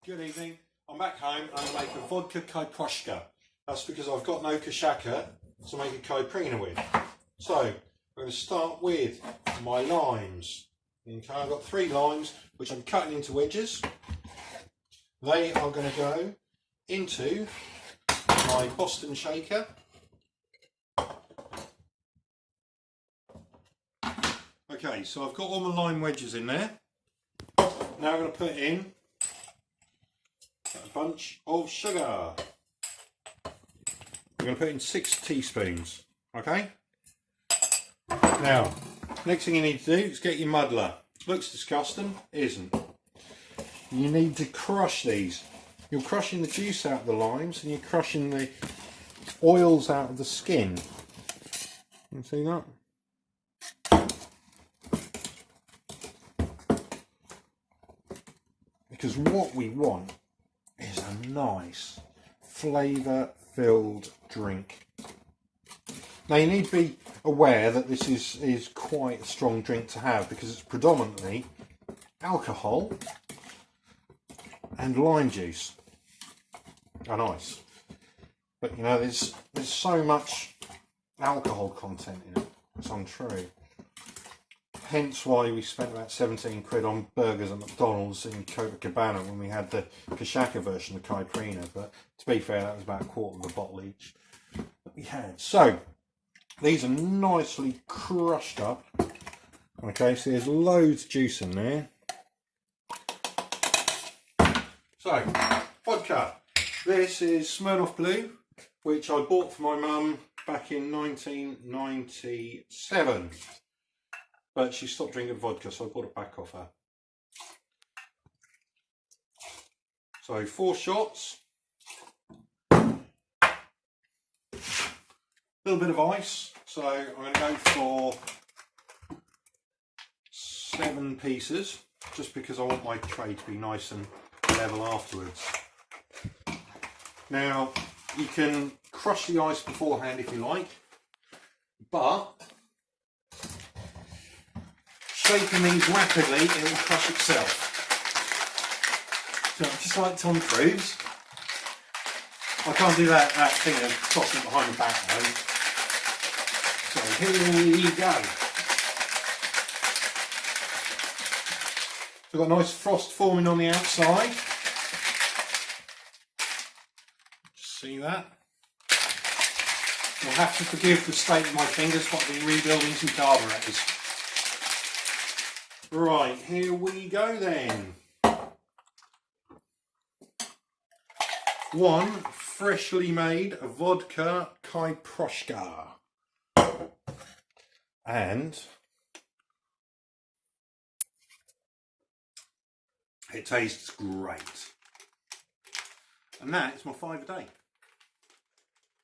Good evening. I'm back home and I make a vodka Caipiroska. That's because I've got no cachaca to make a Caipirinha with. So I'm going to start with my limes. Okay, I've got 3 limes which I'm cutting into wedges. They are going to go into my Boston shaker. Okay, so I've got all my lime wedges in there. Now I'm going to put in a bunch of sugar. I'm going to put in 6 teaspoons. Okay. Now, next thing you need to do is get your muddler. Looks disgusting, isn't? You need to crush these. You're crushing the juice out of the limes and you're crushing the oils out of the skin. You see that? Because what we want is a nice flavour filled drink. Now you need to be aware that this is quite a strong drink to have because it's predominantly alcohol and lime juice and ice. But you know there's so much alcohol content in it, it's untrue. Hence why we spent about 17 quid on burgers at McDonald's in Copacabana when we had the cachaca version of Caipirinha, but to be fair that was about a quarter of a bottle each that we had. So these are nicely crushed up. Okay, so there's loads of juice in there. So, vodka. This is Smirnoff Blue, which I bought for my mum back in 1997. But she stopped drinking vodka, so I bought it back off her. So 4 shots. A little bit of ice. So I'm going to go for 7 pieces, just because I want my tray to be nice and level afterwards. Now, you can crush the ice beforehand if you like, but shaking these rapidly, it will crush itself. So just like Tom Cruise. I can't do that thing of tossing behind the back though. So here we go. So I've got a nice frost forming on the outside. See that? You'll have to forgive the state of my fingers, but I've been rebuilding some carburetors. Right, here we go then. 1 freshly made vodka Caipiroska. And it tastes great. And that is my 5 a day.